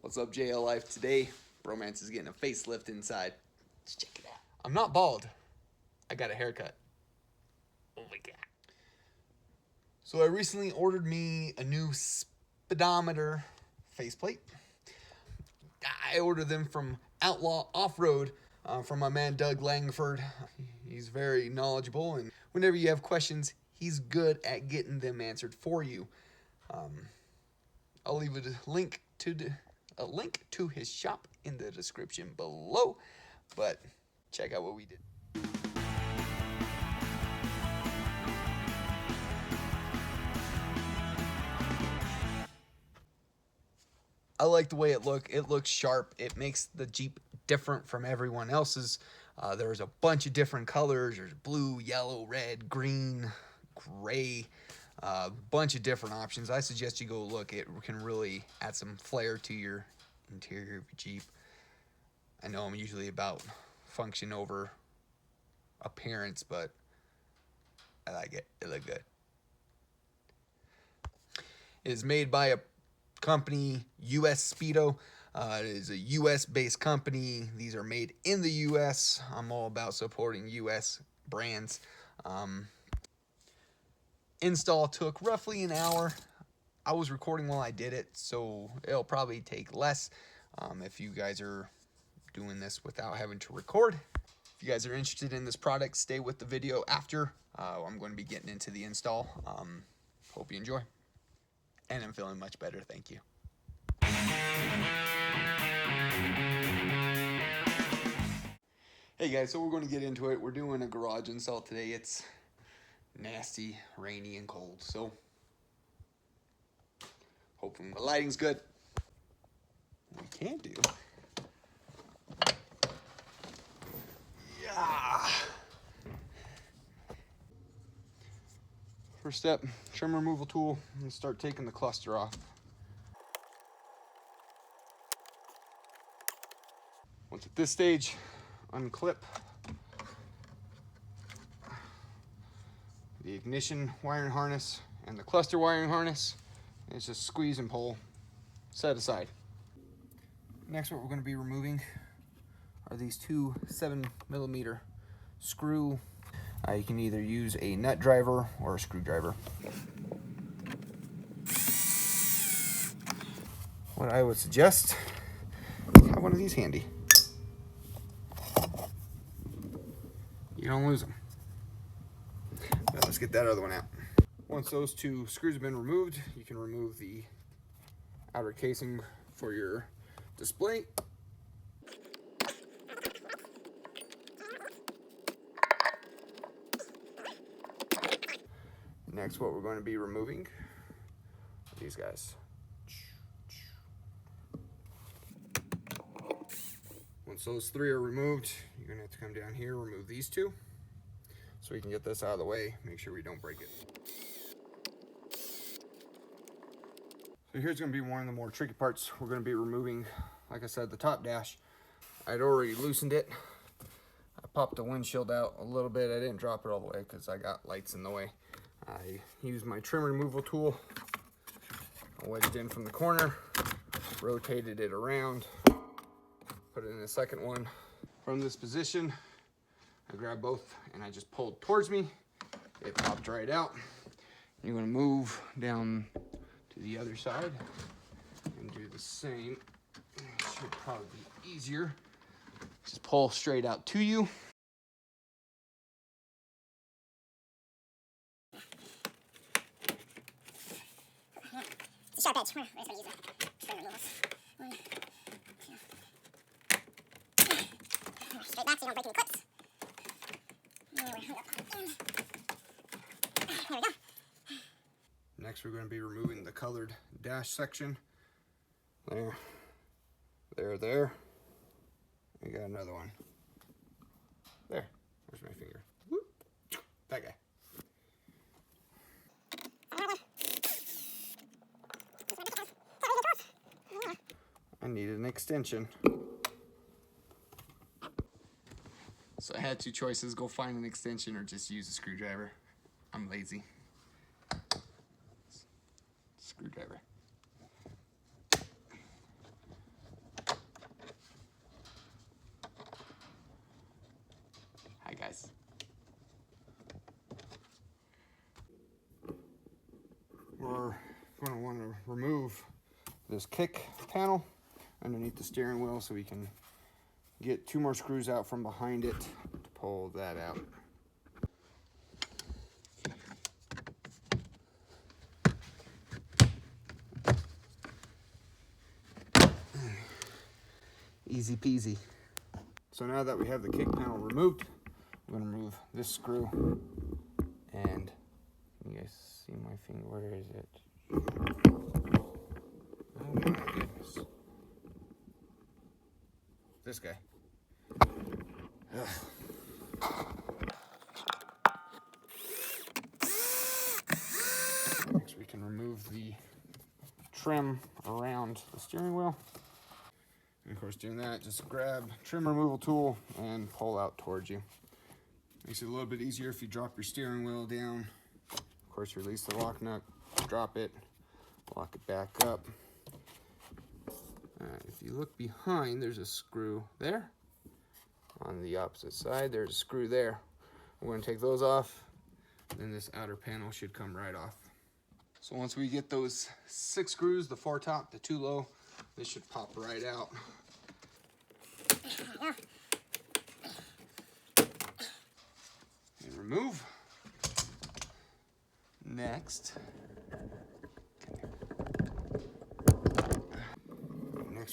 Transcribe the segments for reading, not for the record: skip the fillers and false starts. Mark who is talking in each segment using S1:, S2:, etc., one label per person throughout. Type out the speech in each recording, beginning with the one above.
S1: What's up, JL Life? Today, Bromance is getting a facelift inside. Let's check it out.
S2: I'm not bald. I got a haircut.
S1: Oh my god. So I recently ordered me a new speedometer faceplate. I ordered them from Outlaw Off-Road from my man Doug Langford. He's very knowledgeable, and whenever you have questions, he's good at getting them answered for you. I'll leave a link to his shop in the description below, but check out what we did. I like the way it looks. It looks sharp. It makes the Jeep different from everyone else's. There's a bunch of different colors. There's blue, yellow, red, green, gray, a bunch of different options. I suggest you go look. It can really add some flair to your interior of your Jeep. I know I'm usually about function over appearance, but I like it. It looks good. It is made by a company, US Speedo. It is a US based company. These are made in the US. I'm all about supporting US brands. Install took roughly an hour. I was recording while I did it, so it'll probably take less if you guys are doing this without having to record. If you guys are interested in this product, stay with the video after. I'm going to be getting into the install. Hope you enjoy. And I'm feeling much better, thank you. Hey guys, so we're going to get into it. We're doing a garage install today. It's nasty, rainy, and cold, so hopefully the lighting's good. What we can do, yeah. First step, trim removal tool, and start taking the cluster off. Once at this stage, unclip the ignition wiring harness and the cluster wiring harness, and it's just squeeze and pull, set aside. Next, what we're going to be removing are these two 7mm screw. You can either use a nut driver or a screwdriver. What I would suggest, have one of these handy. You don't lose them. Now let's get that other one out. Once those two screws have been removed, you can remove the outer casing for your display. Next, what we're going to be removing are these guys. Once those three are removed, you're going to have to come down here, remove these two, so we can get this out of the way, make sure we don't break it. So here's going to be one of the more tricky parts. We're going to be removing, like I said, the top dash. I'd already loosened it. I popped the windshield out a little bit. I didn't drop it all the way because I got lights in the way. I used my trim removal tool, I wedged in from the corner, rotated it around, put it in the second one. From this position, I grabbed both and I just pulled towards me. It popped right out. You're going to move down to the other side and do the same. It should probably be easier. Just pull straight out to you.
S3: It's a sharp edge. We're just going to use the string removals. Straight back so you don't break any clips. There we go.
S1: Next, we're going to be removing the colored dash section. There. I got another one. There. Where's my finger? Whoop. That guy. I needed an extension. So I had two choices, go find an extension or just use a screwdriver. I'm lazy. Screwdriver. we're going to want to remove this kick panel underneath the steering wheel so we can get 2 more screws out from behind it to pull that out. Easy peasy. So now that we have the kick panel removed, I'm going to remove this screw. And you guys see my finger? Where is it? Oh my goodness. This guy. Ugh. Next we can remove the trim around the steering wheel. And of course, doing that, just grab trim removal tool and pull out towards you. Makes it a little bit easier if you drop your steering wheel down. Of course, release the lock nut, drop it, lock it back up. If you look behind, there's a screw there. On the opposite side, there's a screw there. We're going to take those off, then this outer panel should come right off. So once we get those 6 screws, the 4 top, the 2 low, this should pop right out. And remove. Next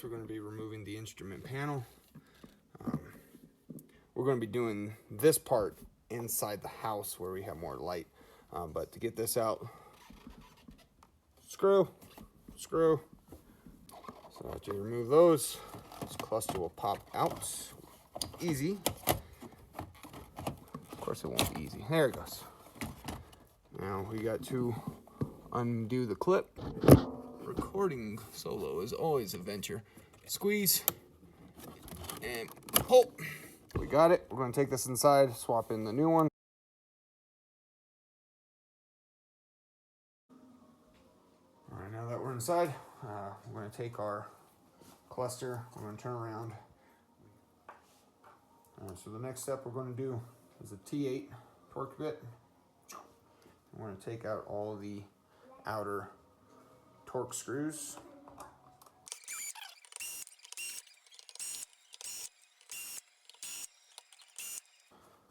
S1: we're going to be removing the instrument panel. We're going to be doing this part inside the house where we have more light. But to get this out, screw. So after you remove those, this cluster will pop out. Easy. Of course it won't be easy. There it goes. Now we got to undo the clip. Recording solo is always a venture. Squeeze and pull. We got it. We're going to take this inside, swap in the new one. All right, now that we're inside, we're going to take our cluster, we're going to turn around. So the next step we're going to do is a T8 torque bit. We're going to take out all the outer torque screws.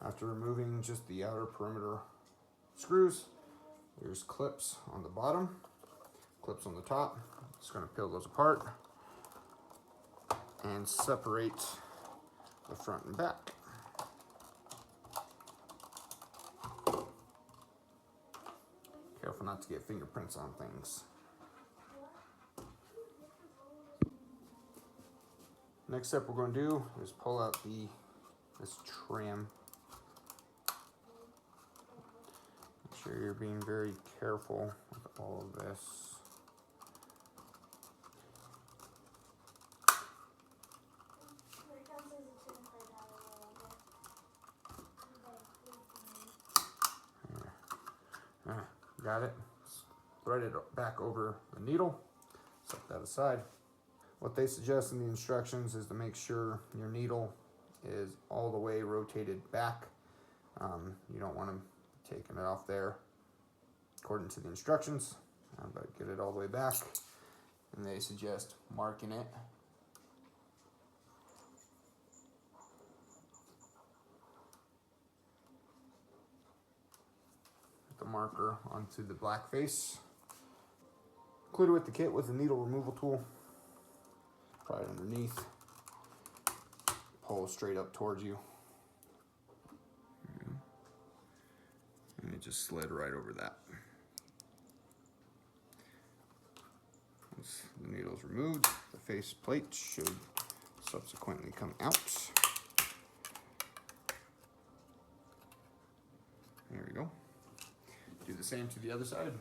S1: After removing just the outer perimeter screws, there's clips on the bottom, clips on the top. Just going to peel those apart and separate the front and back. Careful not to get fingerprints on things. Next step we're going to do is pull out this trim. Make sure you're being very careful with all of this. Got it. Thread it back over the needle. Set that aside. What they suggest in the instructions is to make sure your needle is all the way rotated back. You don't want to take it off there according to the instructions, but get it all the way back. And they suggest marking it. The marker onto the black face. Included with the kit was a needle removal tool. Pry it underneath. Pull straight up towards you. And it just slid right over that. Once the needle is removed, the face plate should subsequently come out. There we go. Do the same to the other side.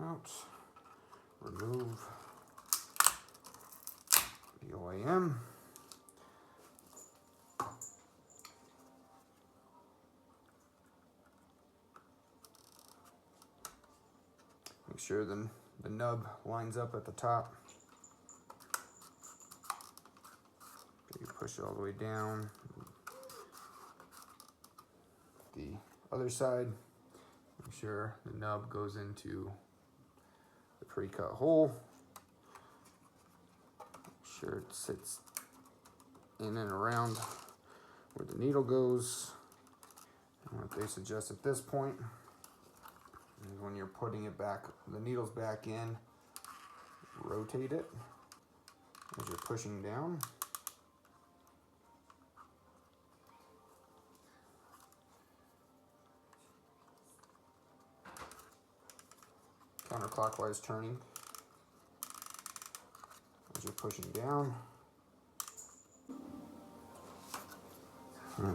S1: Out. Remove the OEM. Make sure the nub lines up at the top. push it all the way down. The other side, make sure the nub goes into the pre-cut hole. Make sure it sits in and around where the needle goes. And what they suggest at this point is when you're putting it back, the needle's back in, rotate it as you're pushing down. Counterclockwise turning as you're pushing down.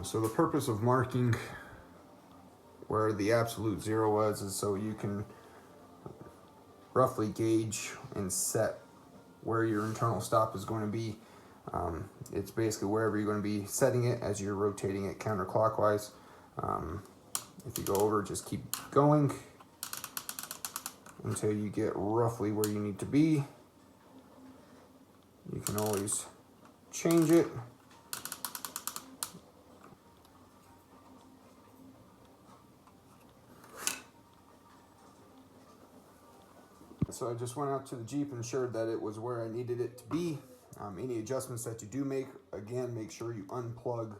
S1: So the purpose of marking where the absolute zero was is so you can roughly gauge and set where your internal stop is going to be. It's basically wherever you're going to be setting it as you're rotating it counterclockwise. If you go over, just keep going until you get roughly where you need to be. You can always change it. So I just went out to the Jeep, ensured that it was where I needed it to be. Any adjustments that you do make, again, make sure you unplug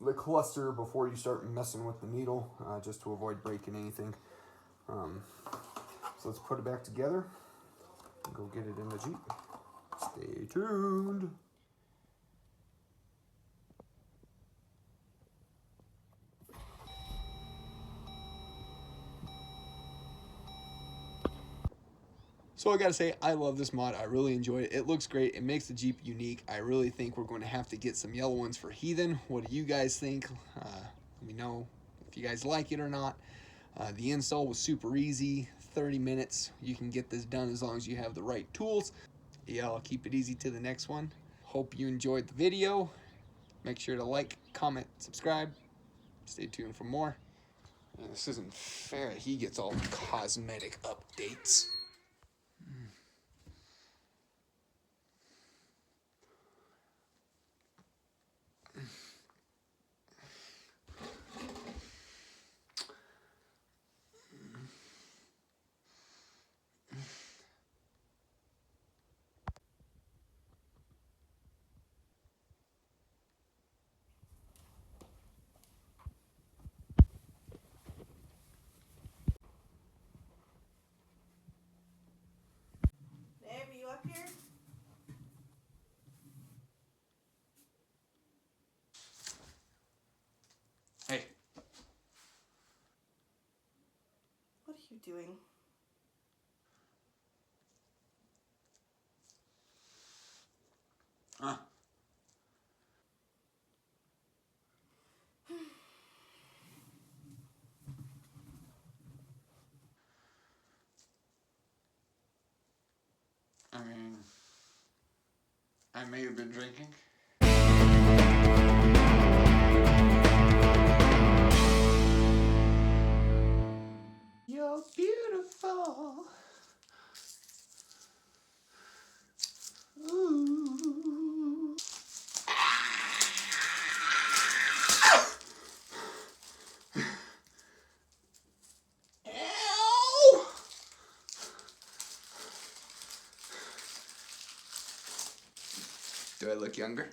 S1: the cluster before you start messing with the needle, just to avoid breaking anything. So let's put it back together and go get it in the Jeep. Stay tuned.
S2: So I gotta say, I love this mod. I really enjoy it. It looks great. It makes the Jeep unique. I really think we're going to have to get some yellow ones for Heathen. What do you guys think? Let me know if you guys like it or not. The install was super easy. 30 minutes. You can get this done as long as you have the right tools. Yeah, I'll keep it easy to the next one. Hope you enjoyed the video. Make sure to like, comment, subscribe. Stay tuned for more. And this isn't fair. He gets all the cosmetic updates.
S4: Babe, are you up here?
S2: Hey.
S4: What are you doing?
S2: Huh? I mean, I may have been drinking. You're beautiful. Ooh. Ow! Do I look younger?